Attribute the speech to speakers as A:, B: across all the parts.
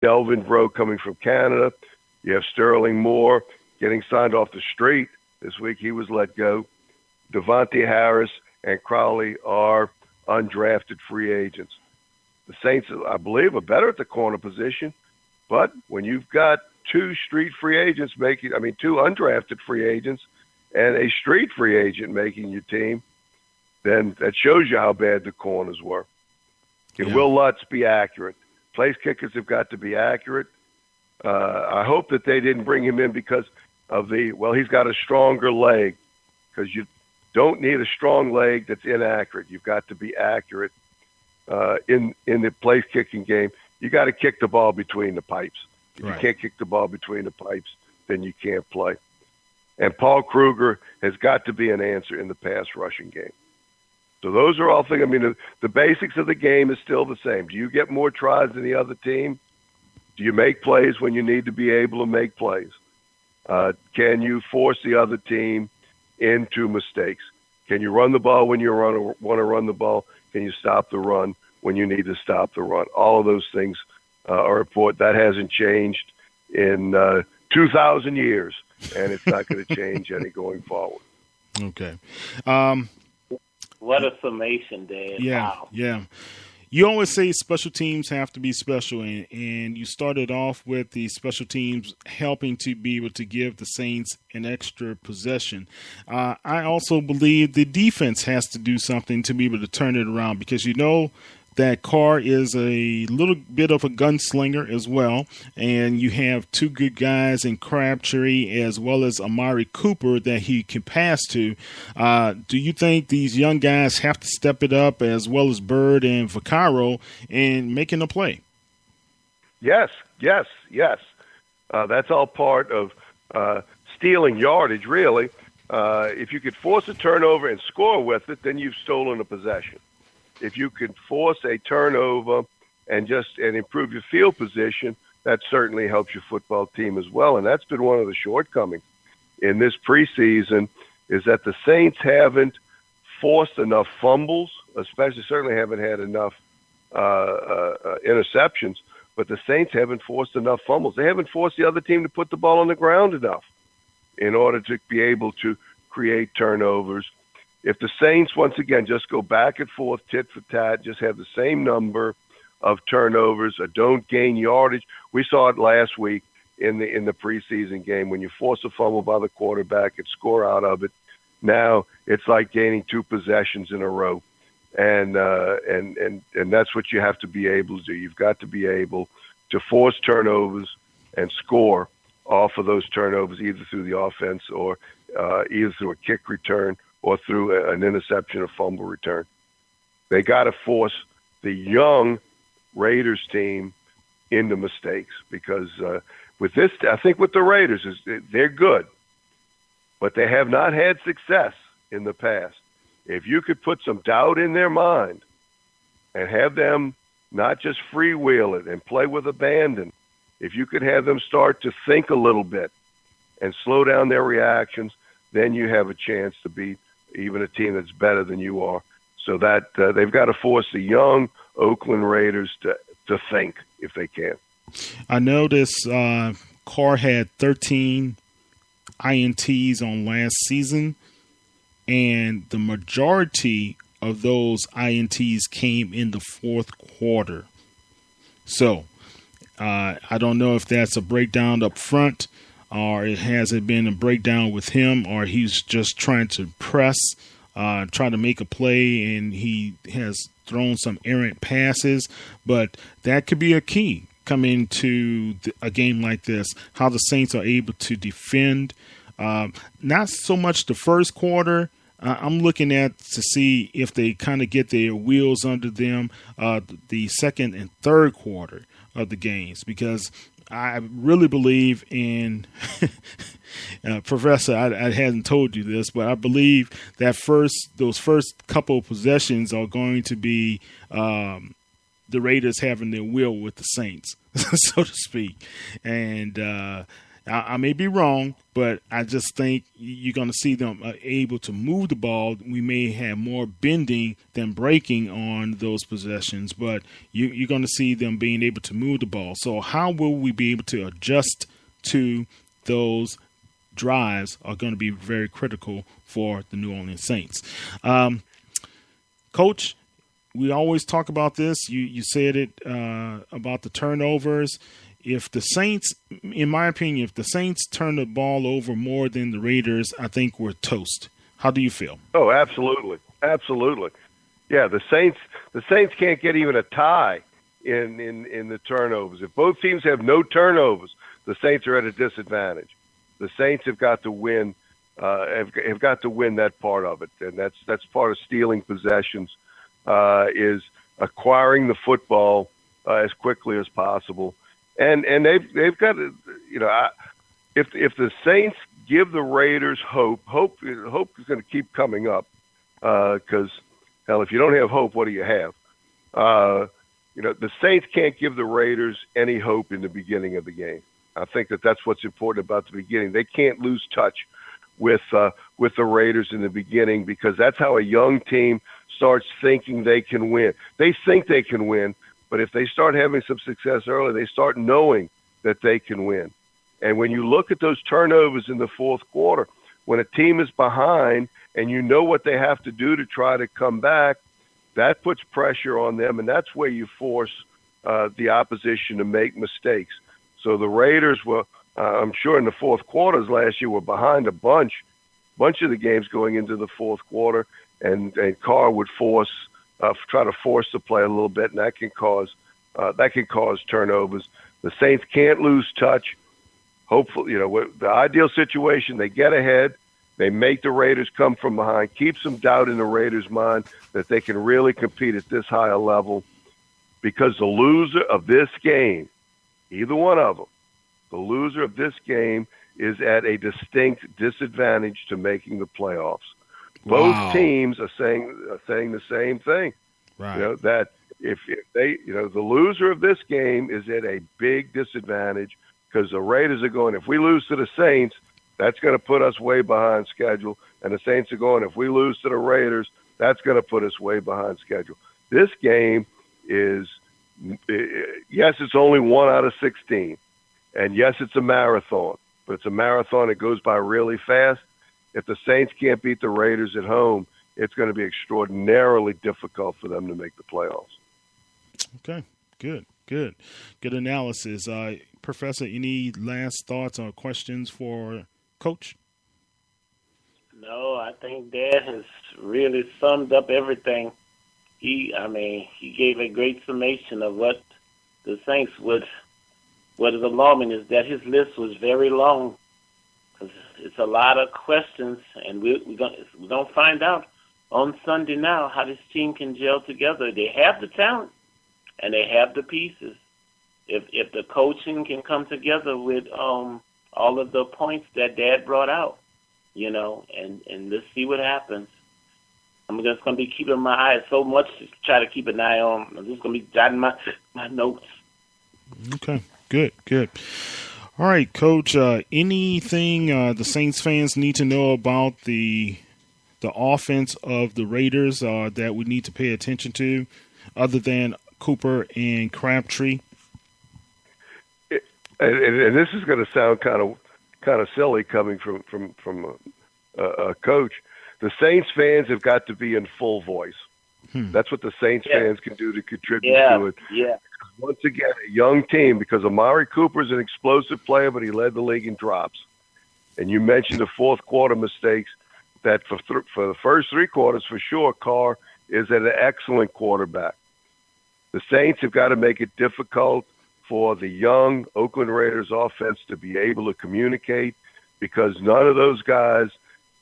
A: Delvin Breaux coming from Canada. You have Sterling Moore getting signed off the street this week. He was let go. Devontae Harris and Crowley are undrafted free agents. The Saints, I believe, are better at the corner position, but when you've got two undrafted free agents and a street free agent making your team, then that shows you how bad the corners were. Can Will Lutz be accurate? Place kickers have got to be accurate. I hope that they didn't bring him in because of he's got a stronger leg, because you don't need a strong leg that's inaccurate. You've got to be accurate in the place kicking game. You got to kick the ball between the pipes. If you can't kick the ball between the pipes, then you can't play. And Paul Kruger has got to be an answer in the pass rushing game. So those are all things. I mean, the basics of the game is still the same. Do you get more tries than the other team? Do you make plays when you need to be able to make plays? Can you force the other team into mistakes? Can you run the ball when you want to run the ball? Can you stop the run when you need to stop the run? All of those things are important. That hasn't changed in 2,000 years, and it's not going to change any going forward.
B: Okay.
C: What a summation, Dan.
B: Yeah,
C: wow.
B: Yeah. You always say special teams have to be special, and you started off with the special teams helping to be able to give the Saints an extra possession. I also believe the defense has to do something to be able to turn it around, because you know that Carr is a little bit of a gunslinger as well, and you have two good guys in Crabtree as well as Amari Cooper that he can pass to. Do you think these young guys have to step it up, as well as Bird and Vaccaro, in making a play?
A: Yes. That's all part of stealing yardage, really. If you could force a turnover and score with it, then you've stolen a possession. If you could force a turnover and improve your field position, that certainly helps your football team as well. And that's been one of the shortcomings in this preseason, is that the Saints haven't forced enough fumbles, certainly haven't had enough interceptions, but the Saints haven't forced enough fumbles. They haven't forced the other team to put the ball on the ground enough in order to be able to create turnovers. If the Saints, once again, just go back and forth, tit for tat, just have the same number of turnovers or don't gain yardage. We saw it last week in the preseason game. When you force a fumble by the quarterback and score out of it, now it's like gaining two possessions in a row. And that's what you have to be able to do. You've got to be able to force turnovers and score off of those turnovers, either through the offense or either through a kick return or through an interception or fumble return. They got to force the young Raiders team into mistakes, because with this, I think with the Raiders, they're good, but they have not had success in the past. If you could put some doubt in their mind and have them not just freewheel it and play with abandon, if you could have them start to think a little bit and slow down their reactions, then you have a chance to beat even a team that's better than you are. So that they've got to force the young Oakland Raiders to think if they can.
B: I noticed Carr had 13 INTs on last season, and the majority of those INTs came in the fourth quarter. So I don't know if that's a breakdown up front, or has it been a breakdown with him, or he's just trying to press, try to make a play, and he has thrown some errant passes. But that could be a key coming to a game like this, how the Saints are able to defend. Not so much the first quarter. I'm looking at to see if they kind of get their wheels under them the second and third quarter of the games, because I really believe in Professor. I hadn't told you this, but I believe that those first couple of possessions are going to be the Raiders having their will with the Saints, so to speak. And I may be wrong, but I just think you're going to see them able to move the ball. We may have more bending than breaking on those possessions, but you're going to see them being able to move the ball. So how will we be able to adjust to those drives are going to be very critical for the New Orleans Saints. Coach, we always talk about this. You said it about the turnovers. If the Saints, in my opinion, if the Saints turn the ball over more than the Raiders, I think we're toast. How do you feel?
A: Oh, absolutely. Absolutely. Yeah, the Saints can't get even a tie in the turnovers. If both teams have no turnovers, the Saints are at a disadvantage. The Saints have got to win. Have got to win that part of it, and that's part of stealing possessions. Is acquiring the football as quickly as possible, and they've got to, if the Saints give the Raiders hope is going to keep coming up, because hell, if you don't have hope, what do you have? The Saints can't give the Raiders any hope in the beginning of the game. I think that's what's important about the beginning. They can't lose touch with the Raiders in the beginning, because that's how a young team starts thinking they can win. They think they can win, but if they start having some success early, they start knowing that they can win. And when you look at those turnovers in the fourth quarter, when a team is behind and you know what they have to do to try to come back, that puts pressure on them, and that's where you force the opposition to make mistakes. So the Raiders were, I'm sure in the fourth quarters last year, were behind a bunch of the games going into the fourth quarter, and Carr would try to force the play a little bit, and that can cause turnovers. The Saints can't lose touch. Hopefully, the ideal situation, they get ahead, they make the Raiders come from behind, keep some doubt in the Raiders' mind that they can really compete at this high a level, because the loser of this game, either one of them, the loser of this game is at a distinct disadvantage to making the playoffs.
B: Wow.
A: Both teams are saying the same thing.
B: Right.
A: That if they, the loser of this game is at a big disadvantage, because the Raiders are going, if we lose to the Saints, that's going to put us way behind schedule. And the Saints are going, if we lose to the Raiders, that's going to put us way behind schedule. This game is, yes, it's only 1 out of 16. And yes, it's a marathon, but it's a marathon that goes by really fast. If the Saints can't beat the Raiders at home, it's going to be extraordinarily difficult for them to make the playoffs.
B: Okay, good analysis. Professor, any last thoughts or questions for Coach?
C: No, I think Dad has really summed up everything. He gave a great summation of what the Saints would. What is alarming is that his list was very long. It's a lot of questions, and we're going to find out on Sunday now how this team can gel together. They have the talent, and they have the pieces. If the coaching can come together with all of the points that Dad brought out, and let's see what happens. I'm just going to be keeping my eyes so much to try to keep an eye on. I'm just going to be jotting my notes.
B: Okay, good. All right, Coach, anything the Saints fans need to know about the offense of the Raiders that we need to pay attention to, other than Cooper and Crabtree?
A: And this is going to sound kind of silly coming from a coach. The Saints fans have got to be in full voice. That's what the Saints fans can do to contribute to it. Yeah. Once again, a young team, because Amari Cooper's an explosive player, but he led the league in drops. And you mentioned the fourth quarter mistakes. That for the first 3 quarters, for sure, Carr is an excellent quarterback. The Saints have got to make it difficult for the young Oakland Raiders offense to be able to communicate, because none of those guys,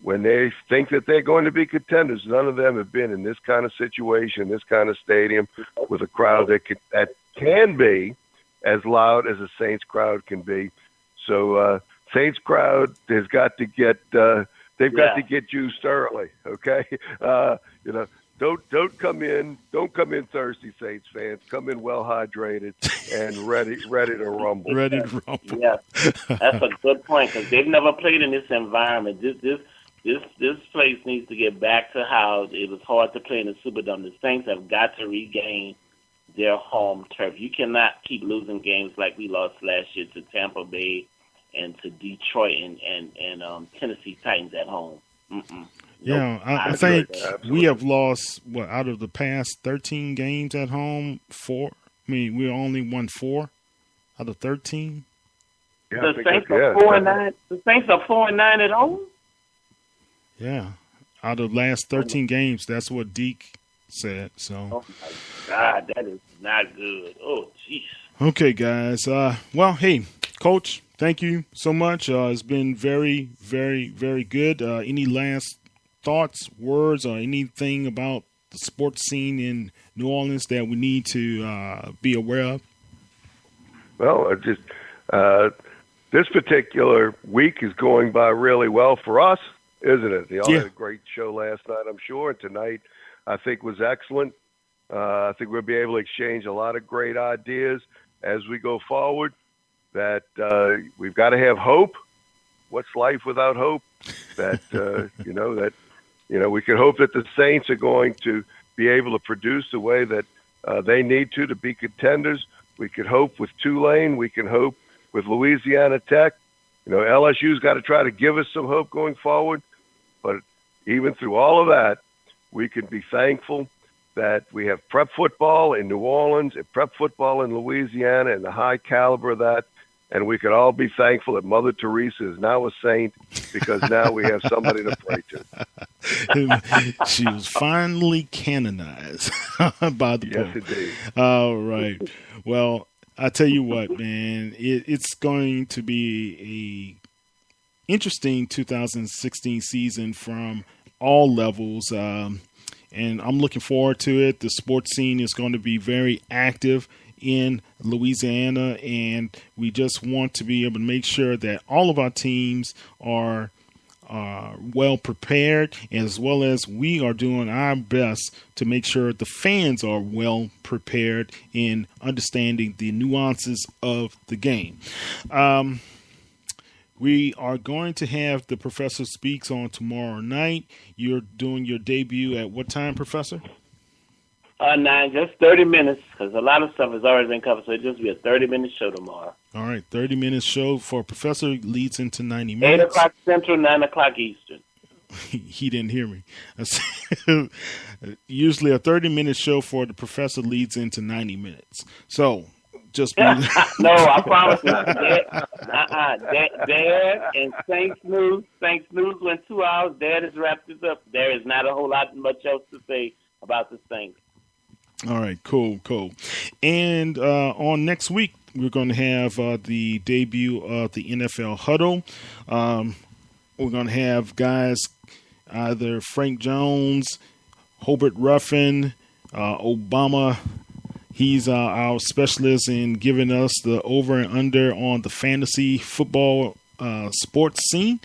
A: when they think that they're going to be contenders, none of them have been in this kind of situation, this kind of stadium, with a crowd that can be as loud as a Saints crowd can be. So Saints crowd has got to get they've got to get juiced early. Okay, don't come in thirsty, Saints fans. Come in well hydrated and ready to rumble.
B: Ready to rumble.
C: Yeah, that's a good point because they've never played in this environment. This place needs to get back to how it was hard to play in the Superdome. The Saints have got to regain their home turf. You cannot keep losing games like we lost last year to Tampa Bay and to Detroit and Tennessee Titans at home. Mm-mm.
B: Yeah, I think we have lost, out of the past 13 games at home, 4? I mean, we only won 4 out of 13.
A: Yeah,
C: the Saints are 4-9. The Saints are 4-9 at home?
B: Yeah. Out of the last 13 games, that's what Deke said. So.
C: Oh, my God, that is not good. Oh, jeez.
B: Okay, guys. Well, hey, Coach, thank you so much. It's been very, very, very good. Any last thoughts, words, or anything about the sports scene in New Orleans that we need to be aware of?
A: Well, this particular week is going by really well for us, isn't it? They all had a great show last night, I'm sure. And tonight, I think, was excellent. I think we'll be able to exchange a lot of great ideas as we go forward. That we've got to have hope. What's life without hope? That we can hope that the Saints are going to be able to produce the way that they need to be contenders. We could hope with Tulane. We can hope with Louisiana Tech. LSU's got to try to give us some hope going forward. But even through all of that, we can be thankful that we have prep football in New Orleans and prep football in Louisiana and the high caliber of that. And we could all be thankful that Mother Teresa is now a saint because now we have somebody to pray
B: to. She was finally canonized by the Pope.
A: Yes, indeed.
B: All right. Well, I tell you what, man, it's going to be a interesting 2016 season from all levels. And I'm looking forward to it. The sports scene is going to be very active in Louisiana, and we just want to be able to make sure that all of our teams are well prepared, as well as we are doing our best to make sure the fans are well prepared in understanding the nuances of the game. We are going to have the Professor Speaks on tomorrow night. You're doing your debut at what time, Professor?
C: 9, just 30 minutes, because a lot of stuff has already been covered, so it'll just be a 30-minute show tomorrow.
B: All right, 30-minute show for Professor leads into 90 minutes.
C: 8 o'clock Central, 9 o'clock Eastern.
B: He didn't hear me. Usually a 30-minute show for the Professor leads into 90 minutes. So just be...
C: No, I promise you. Dad and Saints News went 2 hours. Dad has wrapped this up. There is not a whole lot much else to say about the Saints.
B: All right, cool. And on next week, we're going to have the debut of the NFL Huddle. We're going to have guys, either Frank Jones, Hobart Ruffin, Obama. He's our specialist in giving us the over and under on the fantasy football sports scene.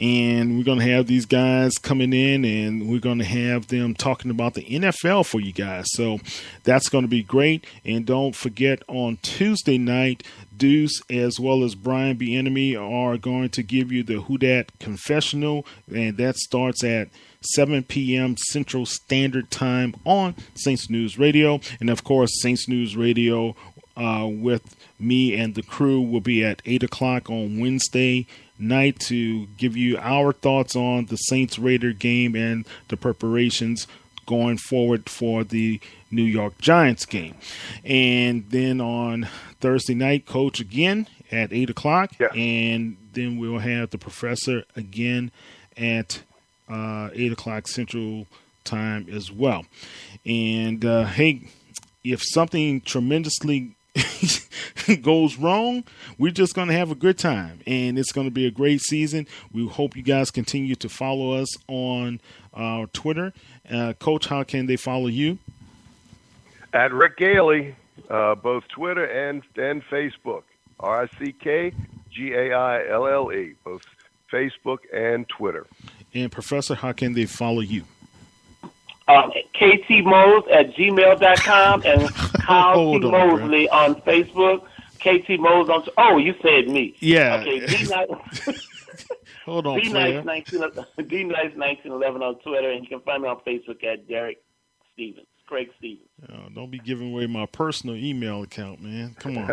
B: And we're going to have these guys coming in, and we're going to have them talking about the NFL for you guys. So that's going to be great. And don't forget, on Tuesday night, Deuce as well as Brian Bieniemy are going to give you the Who Dat Confessional, and that starts at 7 p.m. Central Standard Time on Saints News Radio. And, of course, Saints News Radio with me and the crew will be at 8 o'clock on Wednesday night to give you our thoughts on the Saints-Raider game and the preparations going forward for the New York Giants game. And then on Thursday night, Coach again at 8 o'clock.
A: Yeah.
B: And then we'll have the Professor again at 8 o'clock Central Time as well. And, hey, if something tremendously goes wrong, we're just going to have a good time, and it's going to be a great season. We hope you guys continue to follow us on Twitter. Coach, how can they follow you?
A: At Rick Gailey, both Twitter and Facebook. RickGaille, both Facebook and Twitter.
B: And Professor, how can they follow you?
C: ktmose@gmail.com and Kyle
B: Hold
C: T.
B: on, bro.
C: Mosley on Facebook. KT Mose on. Oh, you said me.
B: Yeah.
C: Okay.
B: Hold on, player.
C: D-Nice1911 on Twitter, and you can find me on Facebook at Derek Stevens, Craig Stevens.
B: Don't be giving away my personal email account, man. Come on.